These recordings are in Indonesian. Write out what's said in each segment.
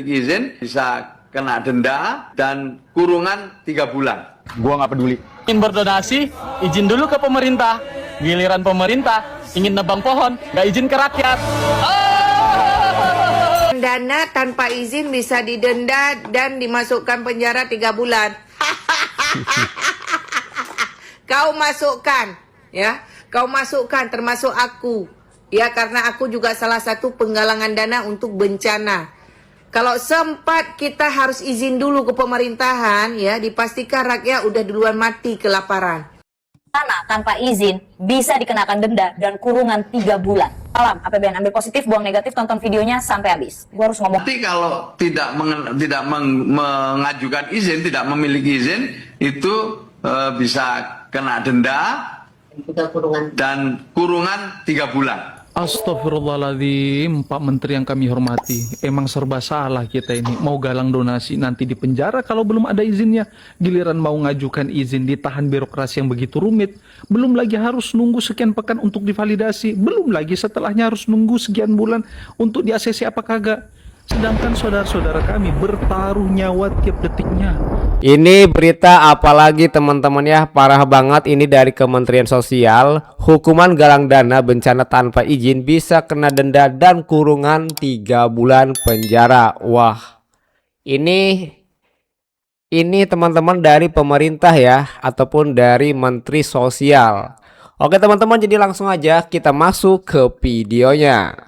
izin bisa kena denda dan kurungan 3 bulan. Gua nggak peduli. Ingin berdonasi, izin dulu ke pemerintah. Giliran pemerintah ingin nebang pohon, nggak izin ke rakyat. Dana tanpa izin bisa didenda dan dimasukkan penjara 3 bulan. Kau masukkan, ya. Kau masukkan termasuk aku. Ya, karena aku juga salah satu penggalangan dana untuk bencana. Kalau sempat kita harus izin dulu ke pemerintahan, ya, dipastikan rakyat udah duluan mati kelaparan. Tanah tanpa izin bisa dikenakan denda dan kurungan 3 bulan. Salam APBN, ambil positif, buang negatif, tonton videonya sampai habis. Gua harus ngomong. Tapi kalau tidak mengajukan izin, tidak memiliki izin, itu bisa kena denda dan kurungan 3 bulan. Astagfirullahaladzim, Pak Menteri yang kami hormati. Emang serba salah kita ini. Mau galang donasi nanti di penjara kalau belum ada izinnya. Giliran mau ngajukan izin ditahan birokrasi yang begitu rumit. Belum lagi harus nunggu sekian pekan untuk divalidasi. Belum lagi setelahnya harus nunggu sekian bulan untuk di ACC apa kagak. Sedangkan saudara-saudara kami bertaruh nyawa tiap detiknya. Ini berita apalagi teman-teman ya, parah banget ini dari Kementerian Sosial. Hukuman galang dana bencana tanpa izin bisa kena denda dan kurungan 3 bulan penjara. Wah, ini teman-teman dari pemerintah ya, ataupun dari Menteri Sosial. Oke teman-teman, jadi langsung aja kita masuk ke videonya.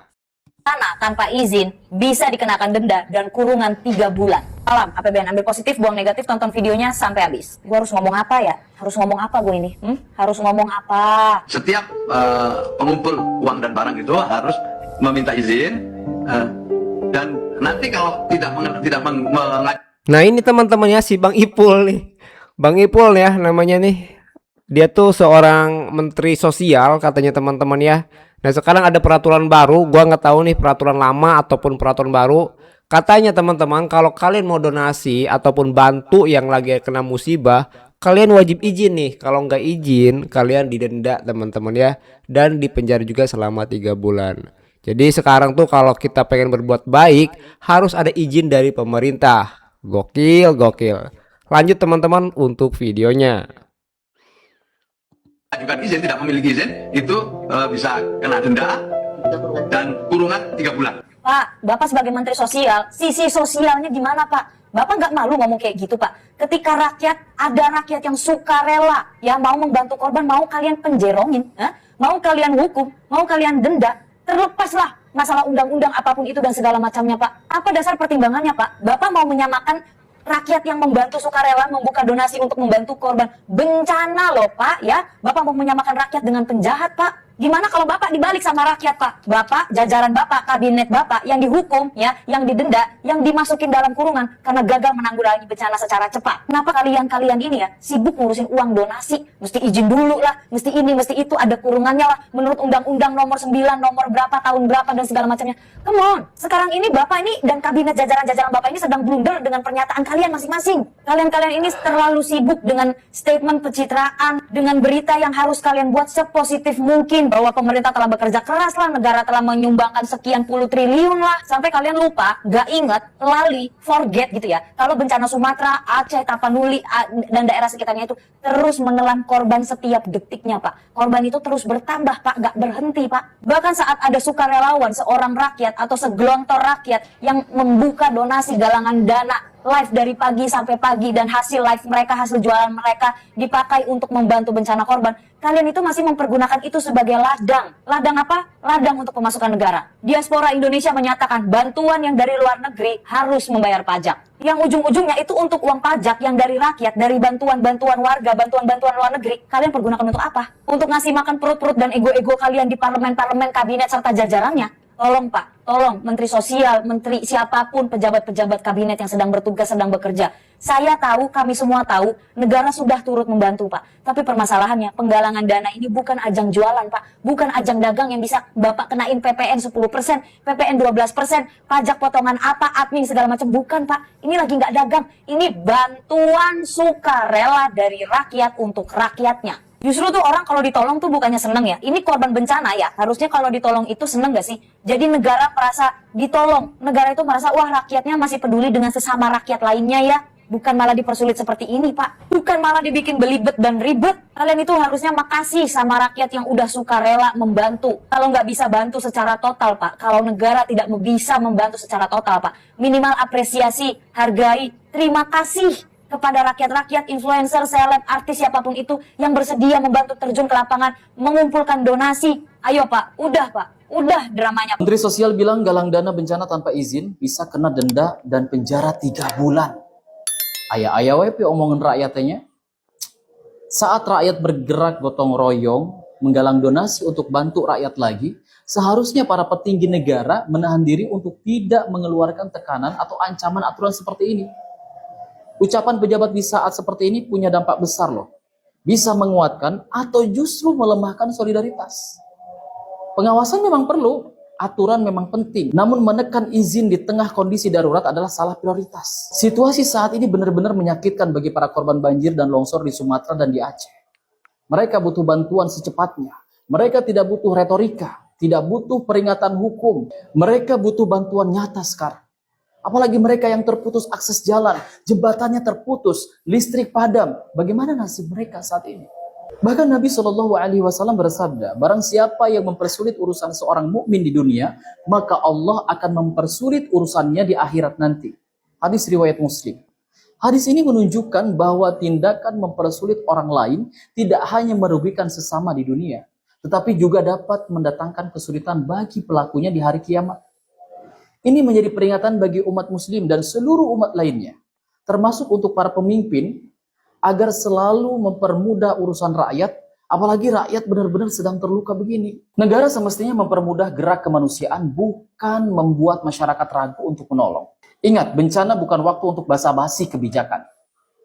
Tanah tanpa izin bisa dikenakan denda dan kurungan 3 bulan. Salam APBN, ambil positif, buang negatif, tonton videonya sampai habis. Gua harus ngomong apa ya? Harus ngomong apa gue ini? Harus ngomong apa? Setiap pengumpul uang dan barang itu harus meminta izin dan nanti kalau tidak Nah ini teman-teman ya, si Bang Ipul nih. Bang Ipul ya namanya nih. Dia tuh seorang menteri sosial katanya teman-teman ya. Nah sekarang ada peraturan baru, gua nggak tahu nih peraturan lama ataupun peraturan baru. Katanya teman-teman, kalau kalian mau donasi ataupun bantu yang lagi kena musibah, kalian wajib izin nih. Kalau nggak izin, kalian didenda teman-teman ya, dan dipenjara juga selama 3 bulan. Jadi sekarang tuh kalau kita pengen berbuat baik, harus ada izin dari pemerintah. Gokil, gokil. Lanjut teman-teman untuk videonya. mengajukan izin, tidak memiliki izin, itu bisa kena denda dan kurungan 3 bulan. Pak, Bapak sebagai Menteri Sosial, sisi sosialnya gimana Pak? Bapak nggak malu ngomong kayak gitu Pak? Ketika ada rakyat yang sukarela, yang mau membantu korban, mau kalian penjerongin, mau kalian hukum, mau kalian denda, terlepaslah masalah undang-undang apapun itu dan segala macamnya Pak. Apa dasar pertimbangannya Pak? Bapak mau menyamakan rakyat yang membantu sukarela membuka donasi untuk membantu korban bencana loh Pak ya. Bapak mau menyamakan rakyat dengan penjahat Pak. Gimana kalau Bapak dibalik sama rakyat Pak? Bapak, jajaran Bapak, kabinet Bapak yang dihukum ya, yang didenda, yang dimasukin dalam kurungan karena gagal menanggulangi bencana secara cepat. Kenapa kalian ini ya sibuk ngurusin uang donasi? Mesti izin dulu lah, mesti ini, mesti itu, ada kurungannya lah menurut undang-undang nomor 9, nomor berapa, tahun berapa dan segala macamnya. Come on, sekarang ini Bapak ini dan kabinet jajaran-jajaran Bapak ini sedang blunder dengan pernyataan kalian masing-masing. Kalian ini terlalu sibuk dengan statement pencitraan, dengan berita yang harus kalian buat sepositif mungkin bahwa pemerintah telah bekerja keras lah, negara telah menyumbangkan sekian puluh triliun lah, sampai kalian lupa, gak inget, lali, forget gitu ya. Kalau bencana Sumatera, Aceh, Tapanuli dan daerah sekitarnya itu terus menelan korban setiap detiknya Pak. Korban itu terus bertambah Pak, gak berhenti Pak. Bahkan saat ada sukarelawan, seorang rakyat atau segelontor rakyat yang membuka donasi galangan dana live dari pagi sampai pagi dan hasil live mereka, hasil jualan mereka dipakai untuk membantu bencana korban, kalian itu masih mempergunakan itu sebagai ladang. Ladang apa? Ladang untuk pemasukan negara. Diaspora Indonesia menyatakan bantuan yang dari luar negeri harus membayar pajak. Yang ujung-ujungnya itu untuk uang pajak yang dari rakyat, dari bantuan-bantuan warga, bantuan-bantuan luar negeri. Kalian pergunakan untuk apa? Untuk ngasih makan perut-perut dan ego-ego kalian di parlemen-parlemen, kabinet, serta jajarannya. Tolong Pak, tolong Menteri Sosial, Menteri siapapun, pejabat-pejabat kabinet yang sedang bertugas, sedang bekerja. Saya tahu, kami semua tahu, negara sudah turut membantu Pak. Tapi permasalahannya, penggalangan dana ini bukan ajang jualan Pak. Bukan ajang dagang yang bisa Bapak kenain PPN 10%, PPN 12%, pajak potongan apa, admin segala macam. Bukan Pak, ini lagi nggak dagang. Ini bantuan sukarela dari rakyat untuk rakyatnya. Justru tuh orang kalau ditolong tuh bukannya seneng ya. Ini korban bencana ya. Harusnya kalau ditolong itu seneng gak sih? Jadi negara merasa ditolong. Negara itu merasa, wah rakyatnya masih peduli dengan sesama rakyat lainnya ya. Bukan malah dipersulit seperti ini, Pak. Bukan malah dibikin belibet dan ribet. Kalian itu harusnya makasih sama rakyat yang udah sukarela membantu. Kalau nggak bisa bantu secara total, Pak. Kalau negara tidak bisa membantu secara total, Pak. Minimal apresiasi, hargai, terima kasih kepada rakyat-rakyat, influencer, seleb, artis, siapapun itu yang bersedia membantu terjun ke lapangan, mengumpulkan donasi. Ayo, Pak. Udah, Pak. Udah dramanya. Menteri Sosial bilang galang dana bencana tanpa izin bisa kena denda dan penjara 3 bulan. Ayah-ayah WP omongan rakyatnya. Saat rakyat bergerak gotong royong, menggalang donasi untuk bantu rakyat lagi, seharusnya para petinggi negara menahan diri untuk tidak mengeluarkan tekanan atau ancaman aturan seperti ini. Ucapan pejabat di saat seperti ini punya dampak besar loh. Bisa menguatkan atau justru melemahkan solidaritas. Pengawasan memang perlu, aturan memang penting, namun menekan izin di tengah kondisi darurat adalah salah prioritas. Situasi saat ini benar-benar menyakitkan bagi para korban banjir dan longsor di Sumatera dan di Aceh. Mereka butuh bantuan secepatnya. Mereka tidak butuh retorika, tidak butuh peringatan hukum. Mereka butuh bantuan nyata sekarang. Apalagi mereka yang terputus akses jalan, jembatannya terputus, listrik padam. Bagaimana nasib mereka saat ini? Bahkan Nabi SAW bersabda, barang siapa yang mempersulit urusan seorang mukmin di dunia, maka Allah akan mempersulit urusannya di akhirat nanti. Hadis riwayat Muslim. Hadis ini menunjukkan bahwa tindakan mempersulit orang lain tidak hanya merugikan sesama di dunia, tetapi juga dapat mendatangkan kesulitan bagi pelakunya di hari kiamat. Ini menjadi peringatan bagi umat muslim dan seluruh umat lainnya, termasuk untuk para pemimpin, agar selalu mempermudah urusan rakyat, apalagi rakyat benar-benar sedang terluka begini. Negara semestinya mempermudah gerak kemanusiaan, bukan membuat masyarakat ragu untuk menolong. Ingat, bencana bukan waktu untuk basa-basi kebijakan.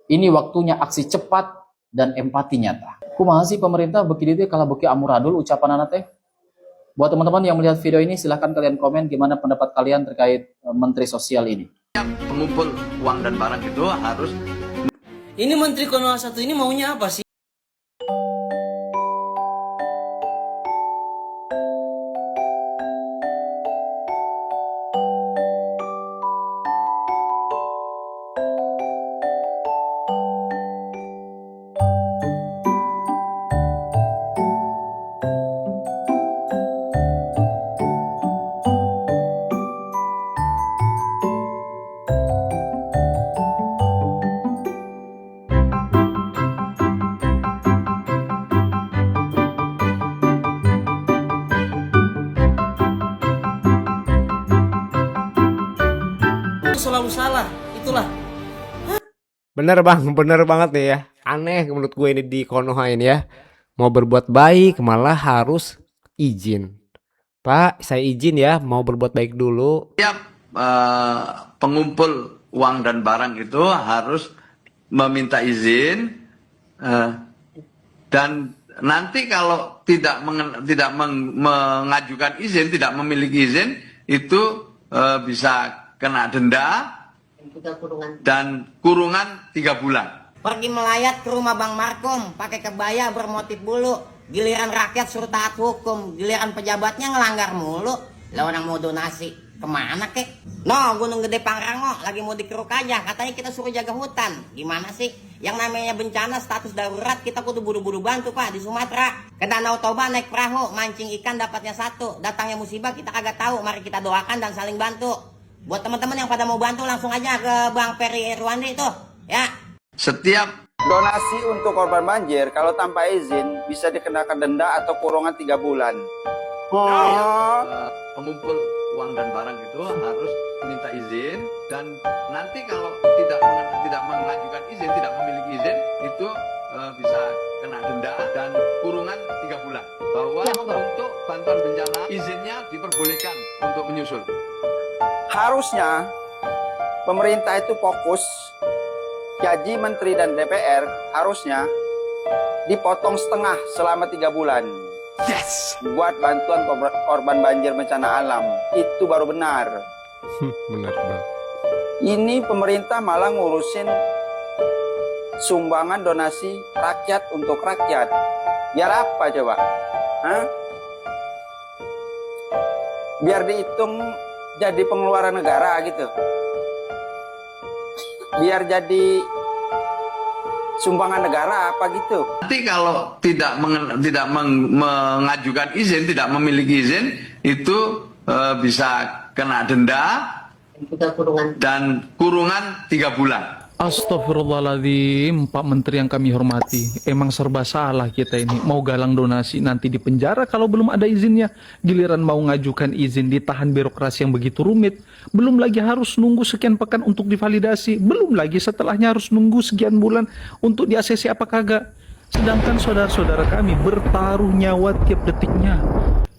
Ini waktunya aksi cepat dan empati nyata. Kumaha sih pemerintah begini deh kalau beki amuradul ucapan anak teh. Buat teman-teman yang melihat video ini, silahkan kalian komen gimana pendapat kalian terkait Menteri Sosial ini. Pengumpul uang dan barang itu harus. Ini Menteri 01 ini maunya apa sih? Selalu salah, itulah. Bener bang, bener banget nih ya. Aneh menurut gue ini di Konoha ini ya. Mau berbuat baik malah harus izin. Pak, saya izin ya, mau berbuat baik dulu. Setiap pengumpul uang dan barang itu harus meminta izin, dan nanti kalau tidak mengajukan izin, tidak memiliki izin, itu bisa kena denda dan kurungan 3 bulan. Pergi melayat ke rumah Bang Markom pakai kebaya bermotif bulu, giliran rakyat suruh taat hukum, giliran pejabatnya ngelanggar mulu. Lah orang mau donasi kemana kek? No, Gunung Gede Pangrango lagi mau dikeruk aja, katanya kita suruh jaga hutan. Gimana sih? Yang namanya bencana status darurat kita kudu buru-buru bantu Pak di Sumatera. Ke Danau Toba naik perahu, mancing ikan dapatnya 1. Datangnya musibah kita kagak tahu, mari kita doakan dan saling bantu. Buat teman-teman yang pada mau bantu langsung aja ke Bang Peri Irwandi itu, ya. Setiap donasi untuk korban banjir kalau tanpa izin bisa dikenakan denda atau kurungan 3 bulan. pengumpul uang dan barang itu harus minta izin, dan nanti kalau tidak mengajukan izin, tidak memiliki izin, itu bisa kena denda dan kurungan 3 bulan. Bahwa untuk bantuan bencana izinnya diperbolehkan untuk menyusul. Harusnya pemerintah itu fokus, gaji menteri dan DPR harusnya dipotong setengah selama 3 bulan. Yes. Buat bantuan korban banjir bencana alam. Itu baru benar. Benar bang. Ini pemerintah malah ngurusin sumbangan donasi rakyat untuk rakyat. Biar apa coba? Hah? Biar dihitung jadi pengeluaran negara gitu. Biar jadi sumbangan negara apa gitu. Nanti kalau tidak mengajukan izin, tidak memiliki izin, itu bisa kena denda dan kurungan 3 bulan. Astagfirullahaladzim, Pak Menteri yang kami hormati. Emang serba salah kita ini. Mau galang donasi nanti di penjara kalau belum ada izinnya. Giliran mau ngajukan izin ditahan birokrasi yang begitu rumit. Belum lagi harus nunggu sekian pekan untuk divalidasi. Belum lagi setelahnya harus nunggu sekian bulan untuk di ACC apa kagak. Sedangkan saudara-saudara kami bertaruh nyawa tiap detiknya.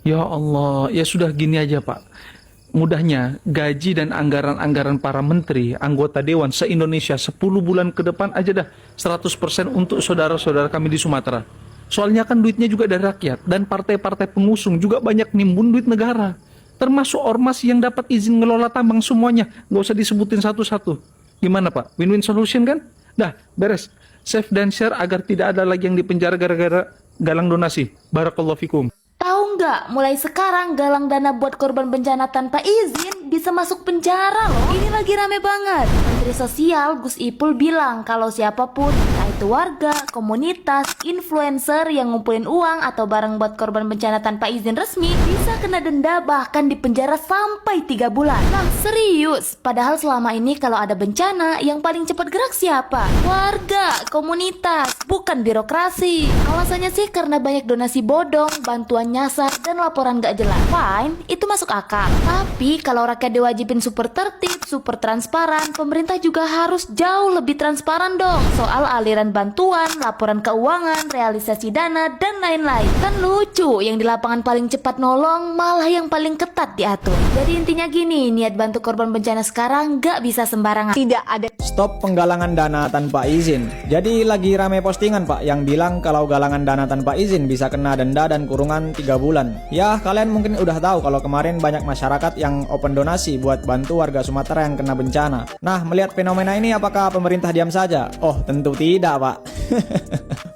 Ya Allah, ya sudah gini aja Pak. Mudahnya, gaji dan anggaran-anggaran para menteri, anggota dewan se-Indonesia 10 bulan ke depan aja dah 100% untuk saudara-saudara kami di Sumatera. Soalnya kan duitnya juga dari rakyat, dan partai-partai pengusung juga banyak nimbun duit negara. Termasuk ormas yang dapat izin ngelola tambang semuanya, nggak usah disebutin satu-satu. Gimana Pak? Win-win solution kan? Dah, beres. Save dan share agar tidak ada lagi yang dipenjara gara-gara galang donasi. Barakallahu fikum. Tahu nggak, mulai sekarang galang dana buat korban bencana tanpa izin bisa masuk penjara loh. Ini lagi rame banget. Menteri Sosial Gus Ipul bilang kalau siapapun, entah itu warga, komunitas, influencer yang ngumpulin uang atau barang buat korban bencana tanpa izin resmi bisa kena denda bahkan dipenjara sampai 3 bulan. Lah serius, padahal selama ini kalau ada bencana yang paling cepat gerak siapa? Warga, komunitas, bukan birokrasi. Alasannya sih karena banyak donasi bodong, bantuan nyasar, dan laporan gak jelas. Fine, itu masuk akal. Tapi kalau rakyat diwajibin super tertib, super transparan, pemerintah juga harus jauh lebih transparan dong soal aliran bantuan, laporan keuangan, realisasi dana, dan lain-lain. Kan lucu, yang di lapangan paling cepat nolong malah yang paling ketat diatur. Jadi intinya gini, niat bantu korban bencana sekarang gak bisa sembarangan. Tidak ada. Stop penggalangan dana tanpa izin. Jadi lagi rame postingan Pak yang bilang kalau galangan dana tanpa izin bisa kena denda dan kurungan 3 bulan. Ya, kalian mungkin udah tahu kalau kemarin banyak masyarakat yang open donasi buat bantu warga Sumatera yang kena bencana. Nah, melihat fenomena ini apakah pemerintah diam saja? Oh, tentu tidak, Pak.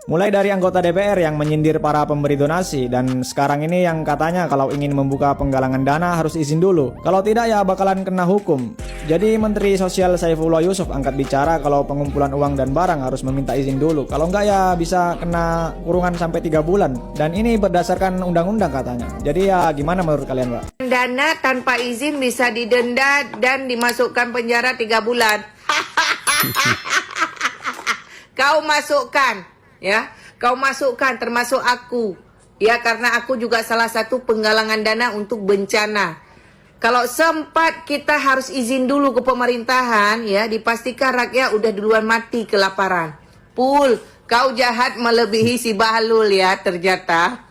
Mulai dari anggota DPR yang menyindir para pemberi donasi, dan sekarang ini yang katanya kalau ingin membuka penggalangan dana harus izin dulu. Kalau tidak ya bakalan kena hukum. Jadi Menteri Sosial Saifullah Yusuf angkat bicara kalau pengumpulan uang dan barang harus meminta izin dulu. Kalau enggak ya bisa kena kurungan sampai 3 bulan. Dan ini berdasarkan undang-undang katanya. Jadi ya gimana menurut kalian, Pak? Dana tanpa izin bisa didenda dan dimasukkan penjara 3 bulan. Kau masukkan, ya, kau masukkan termasuk aku, ya, karena aku juga salah satu penggalangan dana untuk bencana. Kalau sempat kita harus izin dulu ke pemerintahan, ya, dipastikan rakyat udah duluan mati kelaparan. Pul, kau jahat melebihi si Bahlul ya ternyata.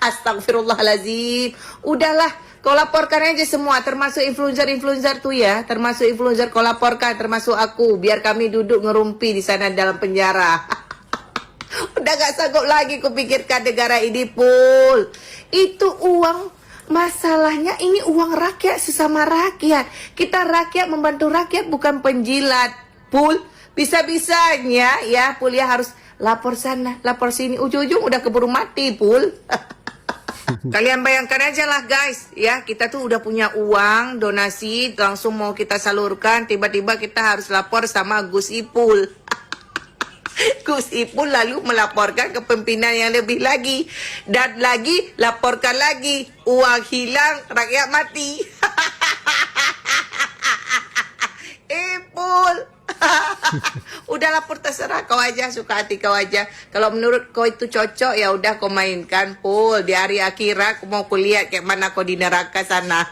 Astagfirullahaladzim. Udahlah, kau laporkan aja semua, termasuk influencer-influencer tuh ya, termasuk influencer kau laporkan, termasuk aku, biar kami duduk ngerumpi di sana dalam penjara. Udah gak sanggup lagi kupikirkan negara ini, Pul. Itu uang, masalahnya ini uang rakyat sesama rakyat. Kita rakyat membantu rakyat, bukan penjilat, Pul. Bisa-bisanya ya, Pul ya harus lapor sana, lapor sini, ujung-ujung udah keburu mati, Pul. Kalian bayangkan aja lah guys, ya, kita tuh udah punya uang donasi langsung mau kita salurkan, tiba-tiba kita harus lapor sama Gus Ipul. Gus Ipul lalu melaporkan ke pimpinan yang lebih lagi, dan lagi laporkan lagi, uang hilang, rakyat mati. Ipul. Udah lapor, terserah kau aja, suka hati kau aja. Kalau menurut kau itu cocok ya udah kau mainkan, Pul. Di hari akhirat aku mau kulihat kayak mana kau di neraka sana.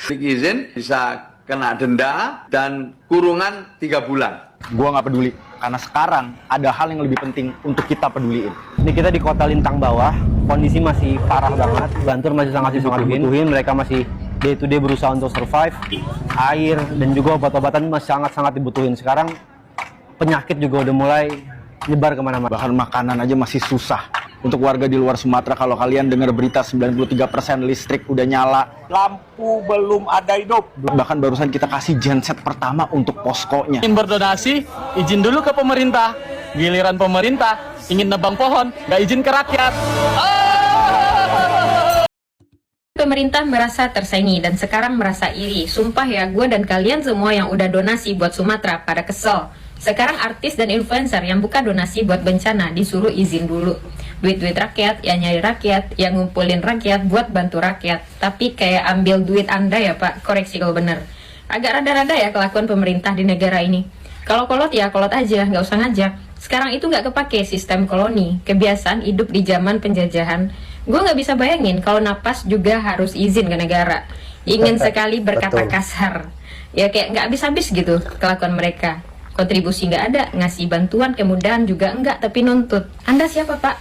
Izin bisa kena denda dan kurungan 3 bulan. Gua nggak peduli karena sekarang ada hal yang lebih penting untuk kita peduliin. Ini kita di Kota Lintang bawah, kondisi masih parah banget, bantuan masih sangat dibutuhin, mereka masih day to day berusaha untuk survive, air dan juga obat-obatan masih sangat-sangat dibutuhin. Sekarang penyakit juga udah mulai nyebar kemana-mana. Bahkan makanan aja masih susah. Untuk warga di luar Sumatera, kalau kalian dengar berita 93% listrik udah nyala, lampu belum ada hidup. Bahkan barusan kita kasih genset pertama untuk poskonya. Ingin berdonasi, izin dulu ke pemerintah. Giliran pemerintah ingin nebang pohon, nggak izin ke rakyat. Pemerintah merasa tersaingi dan sekarang merasa iri. Sumpah ya, gue dan kalian semua yang udah donasi buat Sumatera pada kesel. Sekarang artis dan influencer yang buka donasi buat bencana disuruh izin dulu. Duit-duit rakyat, ya nyari rakyat, yang ngumpulin rakyat buat bantu rakyat. Tapi kayak ambil duit Anda ya Pak, koreksi kalau bener. Agak rada-rada ya kelakuan pemerintah di negara ini. Kalau kolot ya kolot aja, nggak usah ngajak. Sekarang itu nggak kepake sistem koloni, kebiasaan hidup di zaman penjajahan. Gue nggak bisa bayangin kalau napas juga harus izin ke negara. Ingin sekali berkata kasar. Ya kayak nggak habis-habis gitu kelakuan mereka. Kontribusi nggak ada, ngasih bantuan kemudahan juga enggak, tapi nuntut. Anda siapa Pak?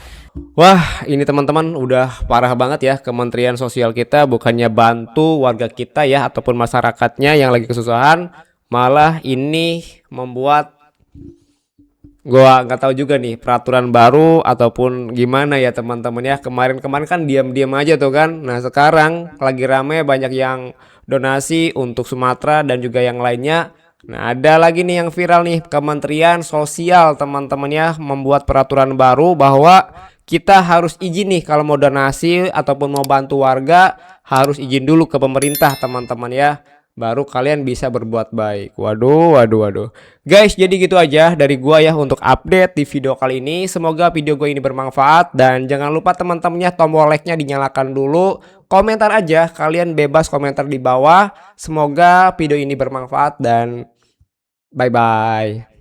Wah, ini teman-teman udah parah banget ya. Kementerian Sosial kita bukannya bantu warga kita ya ataupun masyarakatnya yang lagi kesusahan, malah ini membuat gua nggak tahu juga nih peraturan baru ataupun gimana ya teman-teman ya. Kemarin-kemarin kan diam-diam aja tuh kan. Nah sekarang lagi rame banyak yang donasi untuk Sumatera dan juga yang lainnya. Nah ada lagi nih yang viral nih, Kementerian Sosial teman-teman ya membuat peraturan baru bahwa kita harus izin nih kalau mau donasi ataupun mau bantu warga, harus izin dulu ke pemerintah teman-teman ya, baru kalian bisa berbuat baik. Waduh. Guys, jadi gitu aja dari gua ya untuk update di video kali ini. Semoga video gue ini bermanfaat dan jangan lupa teman-temannya tombol like-nya dinyalakan dulu. Komentar aja, kalian bebas komentar di bawah. Semoga video ini bermanfaat dan bye-bye.